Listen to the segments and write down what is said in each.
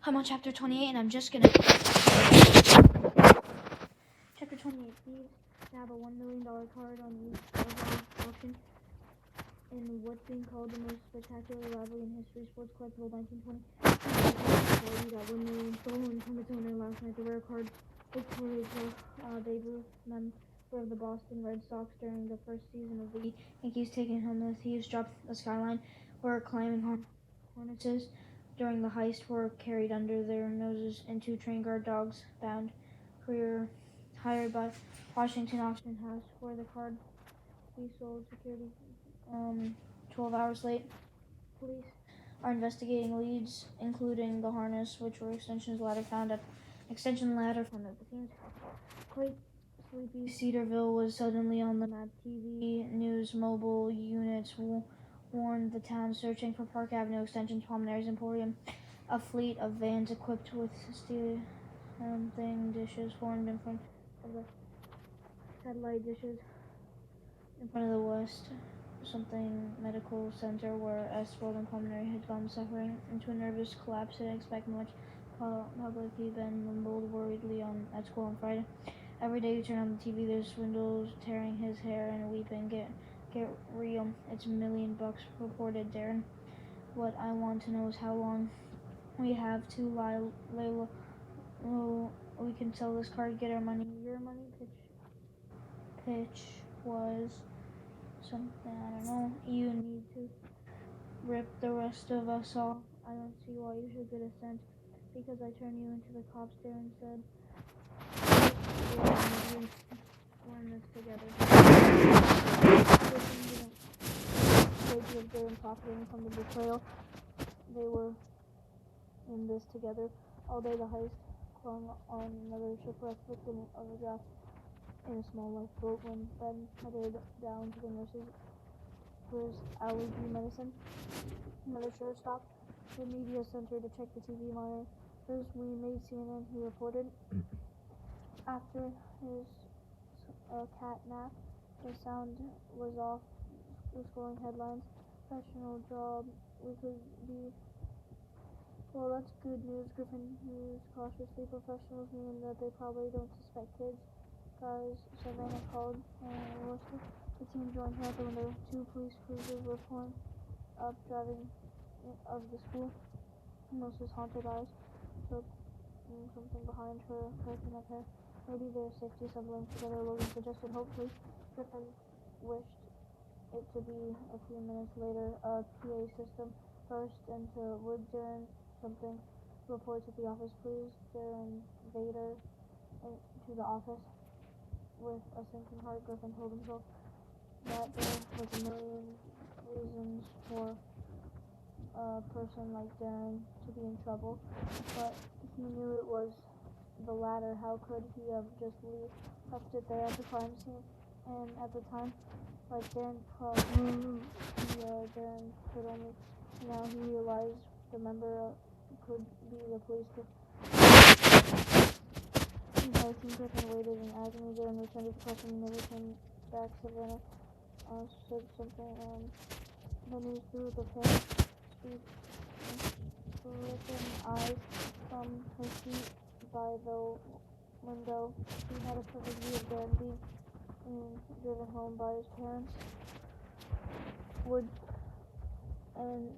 I'm on chapter 28, and I'm just gonna... Chapter 28, thieves have a $1 million card on the Aloud auction in what's being called the most spectacular rivalry in history. Sports collectible 1920. Got $1 million stolen from its owner last night. The rare card victorious Babe Ruth, member of the Boston Red Sox during the first season of the Yankees, taking home the thieves dropped the skyline, were climbing harnesses during the heist, were carried under their noses, and two train guard dogs bound career hired by Washington auction house for the card be sold. Security 12 hours late. Police are investigating leads, including the harness, which were extension ladder found at the scenes. Quite sleepy, Cedarville was suddenly on the map. TV news mobile units warned the town, searching for Park Avenue Extension's Palminaries Emporium. A fleet of vans equipped with dishes formed in front of the satellite dishes in front of the West medical center, where Swindle pulmonary had gone suffering into a nervous collapse. Didn't expect much public. He'd been mumbled worriedly at school on Friday. Every day you turn on the TV, there's Swindle tearing his hair and weeping. Get real. It's $1 million, reported Darren. What I want to know is how long we have to lie low. We can sell this card, get our money. Your money. Pitch was something, I don't know. You need to rip the rest of us off. I don't see why you should get a cent because I turned you into the cops. Darren said. We're in this together. Stage of Darren profiting from the betrayal. They were in this together all day. The heist clung on another shipwreck victim of a draft in a small lifeboat when Ben headed down to the nurses for his allergy medicine. Another sheriff stopped the media center to check the TV monitors. We made CNN, he reported. After his cat nap, the sound was off. The scrolling headlines. Professional job. We could be... Well, that's good news. Griffin mused cautiously. Professionals mean that they probably don't suspect kids. Guys, Savannah called. The team joined her at the window. Two police cruisers were pulling up, driving of the school. Melissa's haunted eyes took something behind her curtain of hair. Maybe their safety assembling together, Logan suggested. Hopefully. Griffin wished it to be. A few minutes later, a PA system burst into wood. Darren something reports at the office, please. Darren Vader to the office. With a sinking heart, Griffin told himself that there was a million reasons for a person like Darren to be in trouble, but he knew it was the latter. How could he have just left it there at the crime scene? And at the time, like Darren Darren could only... Now he realized the member could be the police. Griffin waited in agony. Darren returned his question. Never came back. Savannah said something, and then he threw the pen. Griffin eyes from her seat by the window. He had a perfect view of Darren being driven home by his parents. Wood and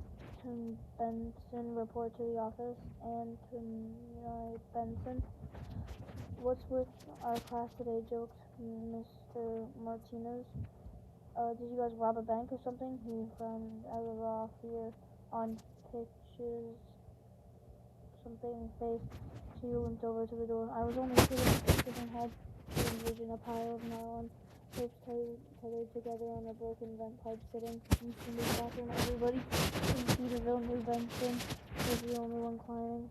Benson report to the office. And tonight, Benson. What's with our class today? Jokes Mr. Martinez. Did you guys rob a bank or something? He frowned out of raw fear on Pitch's something face. She limped over to the door. I was only kidding. Griffin had to envision a pile of nylon tapes tethered together on a broken vent pipe sitting in the bathroom. Everybody in Cedarville knew Benson was the only one climbing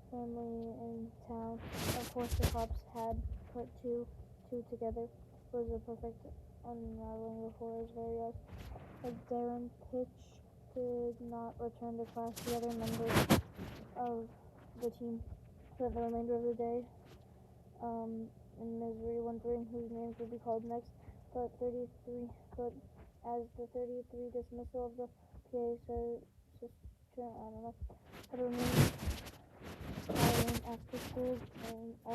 family in town. Of course, the cops had put two together. It was a perfect unraveling before his very eyes. As Darren Pitch did not return to class, the other members of the team spent the remainder of the day in misery, wondering whose names would be called next. But as the 33 dismissal of the PA had remained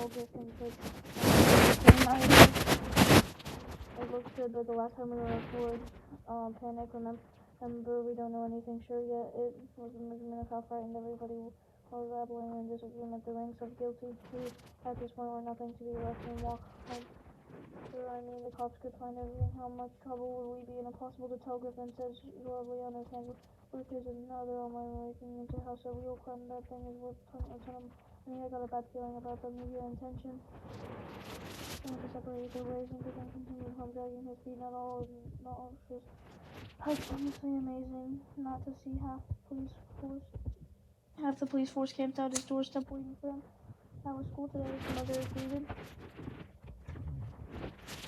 Griffin said. It looks good, but the last time we were afford panic, remember, we don't know anything sure yet. It was a measurement of how frightened everybody was, babbling in disagreement. The ranks of guilty who at this point were nothing to be left and walk home. Sure, I mean, the cops could find everything. How much trouble would we be in? Impossible to tell, Griffin said, horribly on his hands. What if there's another on my breaking into house? A real crime, that thing is worth a ton of money. I got a bad feeling about the media intention. To separate their ways, and Griffin continued home, dragging his feet. Not all just honestly amazing not to see half the police force camped out his doorstep waiting for him. That was school today, his mother greeted.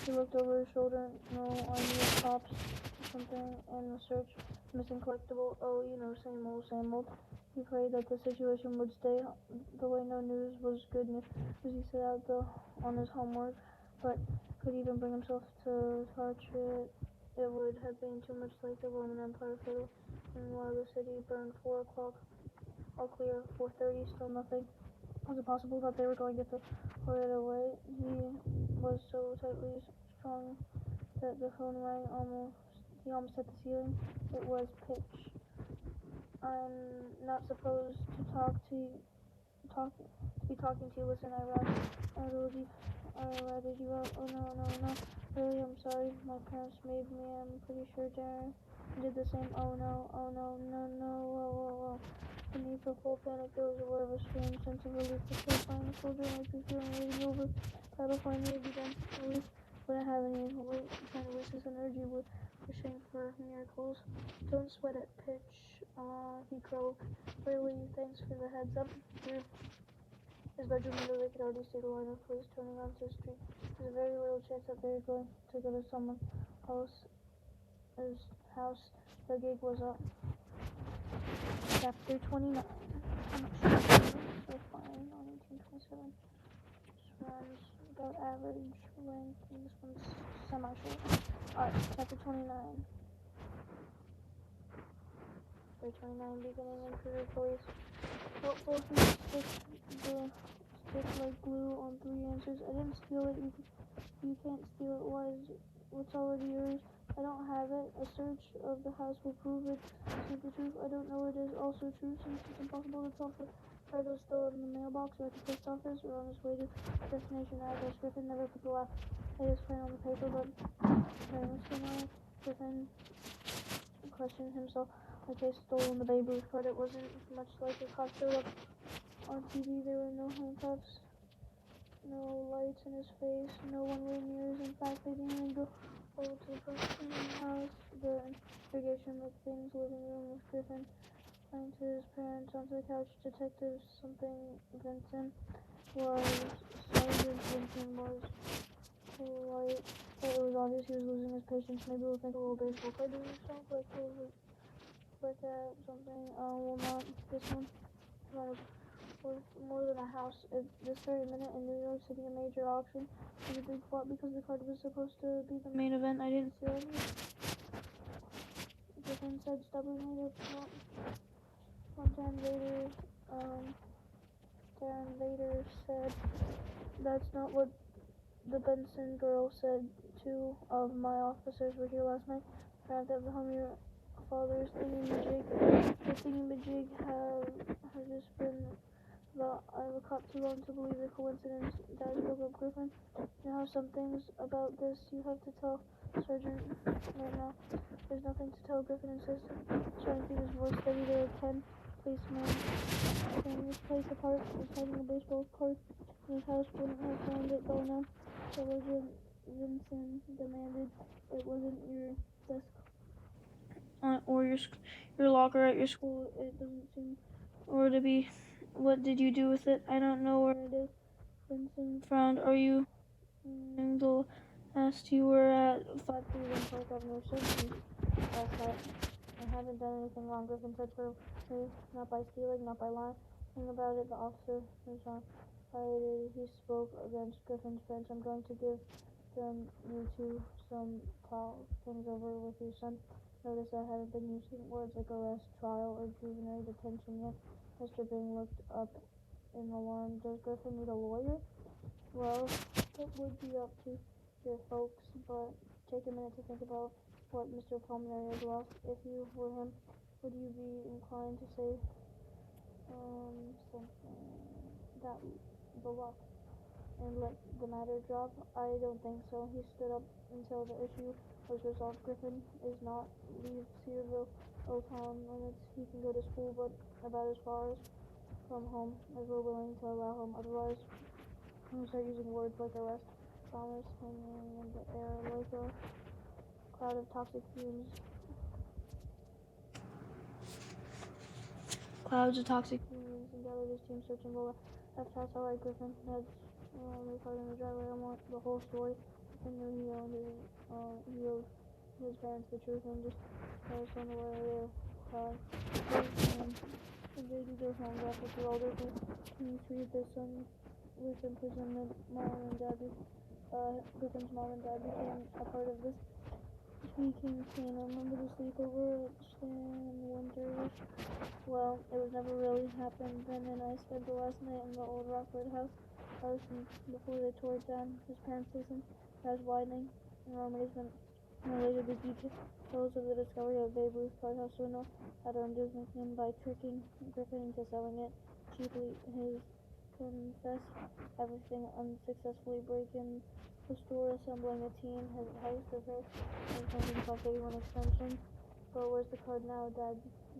He looked over his shoulder. No, I knew cops or something in the search. Missing collectible. Oh, same old. He prayed that the situation would stay the way. No news was good news. He set out on his homework, but could even bring himself to touch it. It would have been too much like the Roman Empire fiddle. And while the city burned 4 o'clock, all clear. 4:30, still nothing. Was it possible that they were going to throw it away? He was so tightly strung that the phone rang he almost hit the ceiling. It was Pitch. I'm not supposed to be talking to you. Listen, I ratted you out. Oh no. Really, I'm sorry. My parents made me. I'm pretty sure Darren did the same. Oh no. Whoa. Beneath the full panic, there was a word of a strange sense of relief. The terrifying soldier might be feeling really over. Battle finally began. Relief wouldn't have any trying to waste his energy with wishing for miracles. Don't sweat it, Pitch. He croaked. Really, thanks for the heads up. His bedroom window, they could already see the line of police turning onto the street. There's a very little chance that they're going to go to someone else's house. The gig was up. Chapter 29. I'm not sure so fine on 1827. This one's about average length, and this one's semi-short. Alright, chapter 29. Chapter 29, beginning in career police. Helpful, he stick like glue on 3 answers. I didn't steal it. You can't steal it. What's already yours? I don't have it. A search of the house will prove it. Is the truth? I don't know. It is also true since it's impossible to tell for Rido's still in the mailbox or at the post office or on his way to destination address. Griffin never put the last latest plan on the paper, but Griffin questioned himself. The case stolen the Babe Ruth card. It wasn't much like a cop showed up on TV. There were no handcuffs, no lights in his face, no one-way mirrors. In fact, they didn't even go over to the front of the house. The interrogation of things living room with Griffin lying to his parents onto the couch. Detective Vincent was Sergeant Vincent was polite, but it was obvious he was losing his patience. Maybe we'll think a little baseball card doing stuff like something. Well, not this one. Worth more than a house. At this very minute in New York City, a major auction was a big flop because the card was supposed to be the main event. I didn't steal it. Griffin said stubbornly. Sometime later, Darren later said, that's not what the Benson girl said. 2 of my officers were here last night. Arrived at the home your father's thingamajig. The thingamajig has just been I've caught too long to believe the coincidence. Dad spoke up. Griffin, you have some things about this you have to tell Sergeant right now. There's nothing to tell, Griffin insisted, trying to keep his voice steady. There are 10 policemen tearing this place apart. Was hiding a baseball card in his house. Wouldn't have found it by now. Sergeant Vincent demanded. It wasn't your desk or your locker at your school. It doesn't seem or to be. What did you do with it? I don't know where it is. Vincent frowned. Are you? Swindle asked. You were at 5 Cleveland Park Avenue last night. I haven't done anything wrong, Griffin said firmly. Not by stealing, not by lying. Think about it. The officer was on. He spoke against Griffin's bench. I'm going to give you 2 some talk things over with your son. Notice I haven't been using words like arrest, trial, or juvenile detention yet. Mr. Bing looked up in alarm. Does Griffin need a lawyer? Well, it would be up to your folks, but take a minute to think about what Mr. Pulmonary has lost. If you were him, would you be inclined to say something that the luck and let the matter drop? I don't think so. He stood up until the issue was resolved. Griffin is not leave Cedarville town limits. He can go to school, but about as far as from home as we're willing to allow him. Otherwise, we'll start using words like arrest, promise, hanging in the air like a cloud of toxic fumes. Clouds of toxic fumes and gather this team searching for left house. All right, Griffin. Ned's car in the driveway. I want the whole story. Griffin knew he owed his parents the truth and just on the way there. They do their home after through all their treat their son with imprisonment. Griffin's mom and dad became a part of this. He came clean. I remember the sleepover Stan Winters. Well, it was never really happened. Ben and I spent the last night in the old Rockford house before they tore it down. His parents listened. I was widening in our amazement. Related the details of the discovery of Babe Ruth Courthouse. Swindle had earned his nickname by tricking Griffin into selling it cheaply. His confessed everything, unsuccessfully breaking the store, assembling a team, his heist of her, and something called 31 extension. But where's the card now?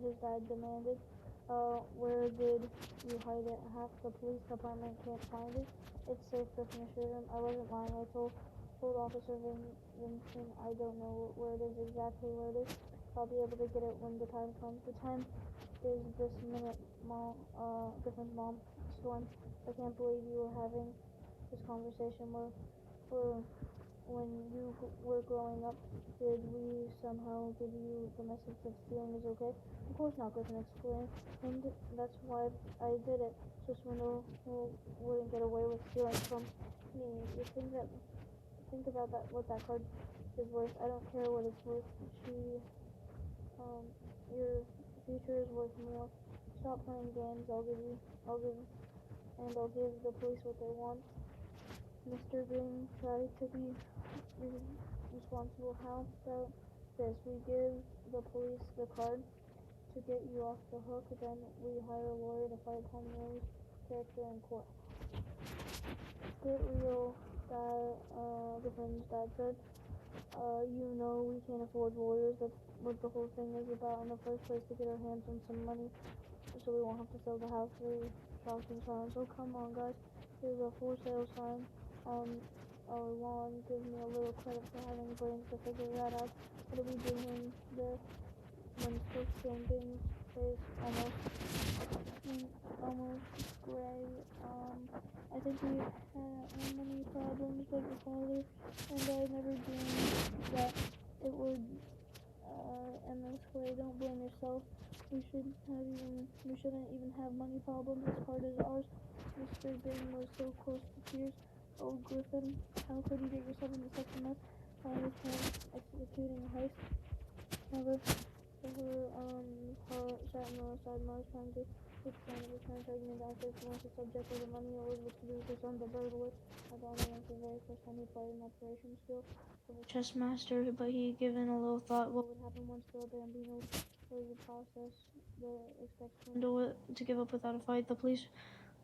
His dad demanded. Where did you hide it? Half the police department can't find it. It's safe, Griffin assured him. I wasn't lying. I told Officer Vincent, I don't know where it is, exactly where it is. I'll be able to get it when the time comes. The time is this minute, Mom. Griffin's mom stormed. I can't believe you were having this conversation when you were growing up. Did we somehow give you the message that stealing is okay? Of course not, Griffin explained. And that's why I did it. So Swindle wouldn't get away with stealing from me. You think about that, what that card is worth. I don't care what it's worth. Your future is worth more. Stop playing games. I'll give the police what they want. Mr. Green tried to be responsible. How about this? We give the police the card to get you off the hook, then we hire a lawyer to fight Pulmonary's character in court. Get real, Griffin's dad said. We can't afford lawyers. That's what the whole thing is about in the first place, to get our hands on some money so we won't have to sell the house. We shocked and silent. So come on, guys. Here's a for sale sign on our lawn. Give me a little credit for having brains to figure that out. What are we doing there? When Bing's face almost gray. I think we had many problems, but your father and I never dreamed that it would end this way. Don't blame yourself. We shouldn't even have money problems as hard as ours. Mr. Bing was so close to tears. Oh, Griffin, how could you get yourself into such a mess? By his parents executing a heist. Never. Her sat on the side, Mars trying to explain it. His parents arguing downstairs once the subject of the money or what to do with his son, the burglar. My father went the very first time he played an operation skill of a chess master, but he given a little thought what would happen once the Bambino was the process. The expect Swindle to give up without a fight. The police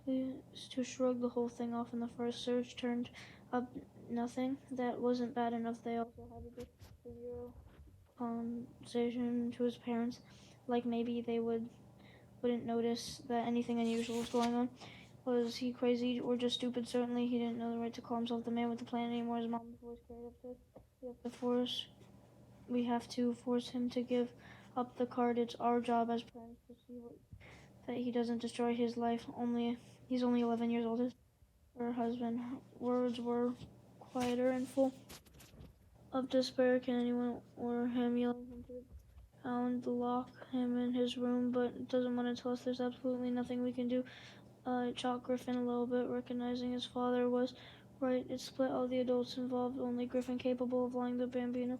to shrug the whole thing off in the first search turned up nothing. That wasn't bad enough. They also had to do a zero conversation to his parents, like maybe they wouldn't notice that anything unusual was going on. Was he crazy or just stupid? Certainly he didn't know the right to call himself the man with the plan anymore. His mom's voice carried upstairs. We have to force him to give up the card. It's our job as parents to see that he doesn't destroy his life. He's only 11 years old. Her husband's words were quieter and full of despair. Can anyone or him yelling him to the ground, lock him in his room, but doesn't want to tell us there's absolutely nothing we can do. It shocked Griffin a little bit, recognizing his father was right. It split all the adults involved. Only Griffin capable of lying. The Bambino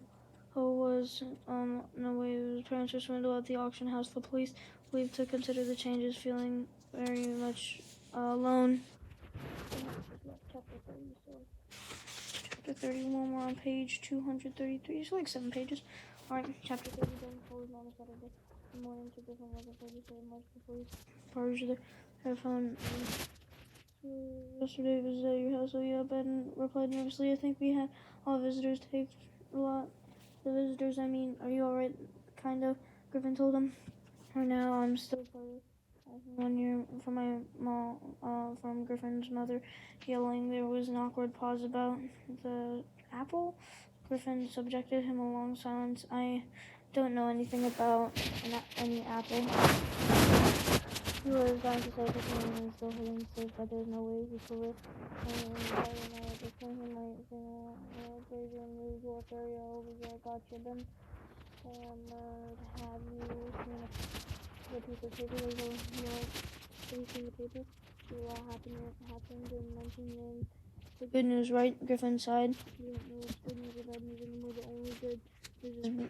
who was no way his parents were swindled at the auction house. The police believed to consider the changes, feeling very much alone. Chapter 30, so chapter 31, we're on page 233, it's like 7 pages. Alright, chapter 30, then told mom Saturday morning to different weather for the same much before parties there. Have fun. Yesterday was at your house, so yeah, Ben replied nervously. I think we had all visitors take a lot. The visitors, I mean, are you alright? Kind of, Griffin told him. For now, I'm still sorry. 1 year from my mom, from Griffin's mother yelling. There was an awkward pause about the apple. Griffin subjected him a long silence. I don't know anything about any apple. He was dying to say everything and still couldn't say, but there's no way he could live. At this point, he might say, crazy and move to Australia over there. Gotcha, then. Have you seen the piece of paper? Have you seen the paper? It all happened in 19 The good news, right? Griffin sighed. You don't know if good news or bad news anymore. The only good news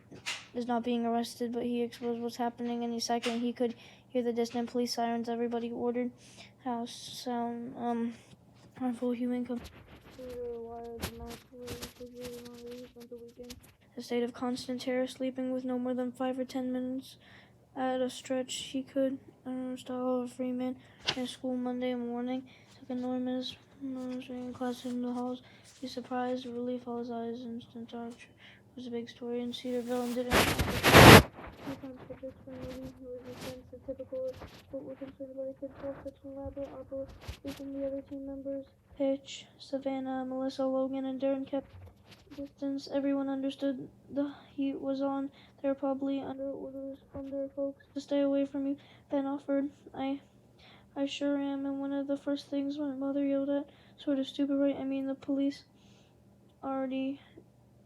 is not being arrested, but he exposed what's happening. Any second, he could hear the distant police sirens. Everybody ordered house sound, harmful human a state of constant terror, sleeping with no more than 5 or 10 minutes at a stretch. He could style of a free man in school Monday morning. Took enormous class in the halls. He surprised, relief, all his eyes instant dark. It was a big story in Cedarville and didn't subjects for movie. It was a sense of typical, but were concerned about a kid's solve such an elaborate operation. The other team members, Pitch, Savannah, Melissa, Logan, and Darren kept distance. Everyone understood the heat was on. They were probably under orders from their folks to stay away from you. Ben offered. I sure am, and one of the first things my mother yelled at, sort of stupid, right? I mean, the police already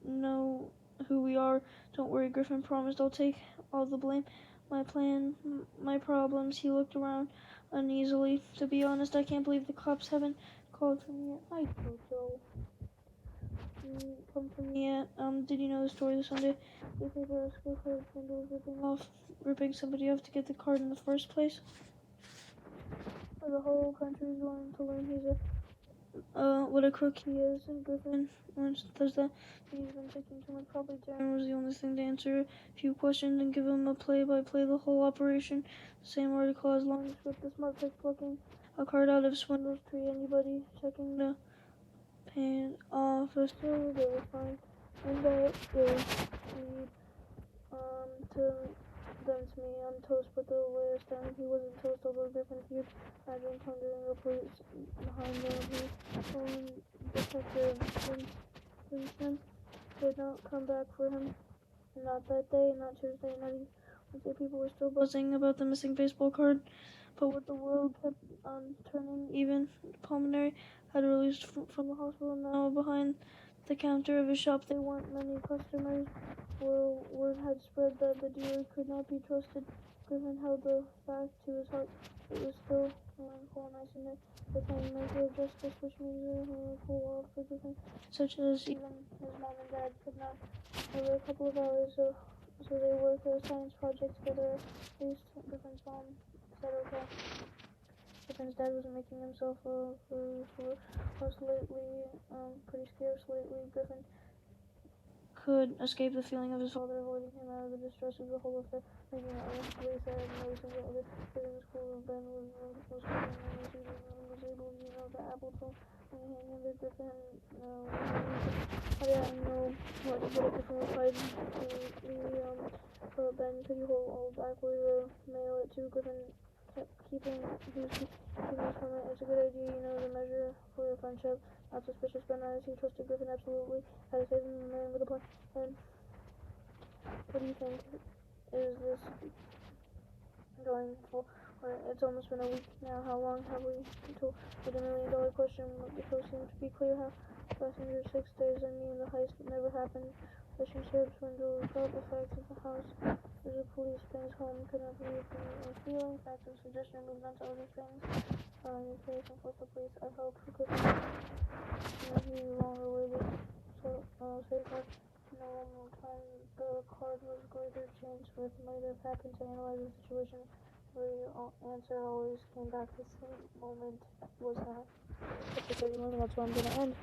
know who we are. Don't worry, Griffin promised I'll take all the blame. My plan, my problems. He looked around uneasily. To be honest, I can't believe the cops haven't called for me yet. I told Joe. Come for me yet. Did you know the story this Sunday? The paper at school for Swindle ripping somebody off to get the card in the first place? The whole country's going to learn he's what a crook he is. And Griffin once does that. He's been taking too much. Probably Darren was the only thing to answer a few questions and give him a play-by-play the whole operation. The same article as long as with the smart pick plucking a card out of Swindle's tree. Anybody checking the paint officer, they were fine. And that they read to them to me. I'm toast, but the way I stand, he wasn't toast, although Griffin feared I'd been thundering a police behind them. Detective Winston did not come back for him. Not that day, not Tuesday, not even Wednesday. People were still buzzing about the missing baseball card, but what the world kept on turning. Even Pulmonary had released from the hospital, now behind the counter of a shop. There weren't many customers. Word had spread that the dealer could not be trusted. Griffin held the fact to his heart. It was still cool and nice in it. The same measure of justice, which means a full off for Griffin, such as even his mom and dad could not. Over a couple of hours, so they worked on a science project together. At least Griffin's mom said okay. Griffin's dad wasn't making himself for lately, pretty scarce lately. Griffin could escape the feeling of his father avoiding him out of the distress of the whole affair. Maybe not honestly said, noticing that other kids in school, Ben was able the apple told me hanging the Griffin. How did I know what Griffin replied to Ben, could you hold backward or mail it to Griffin? Kept keeping his comment. It's a good idea, the measure for your friendship. Not suspicious, but not as he trusted Griffin absolutely. Had to save him a man with a plan. And what do you think? Is this going for? Or it's almost been a week now. How long have we until with $1 million question? The coast seems to be clear. How passengers 6 days. I mean, the heist never happened. Fishing ships, Swindle, felt the facts of the house. There's a police things home. Could not believe in feeling. Facts of suggestion moved on to other things. New case and force the police. I hope he could be longer with it. So, safeguard. No one more time. The card was greater chance with might have happened to analyze the situation. Her answer always came back the same moment was not. Chapter 31, that's where I'm gonna end.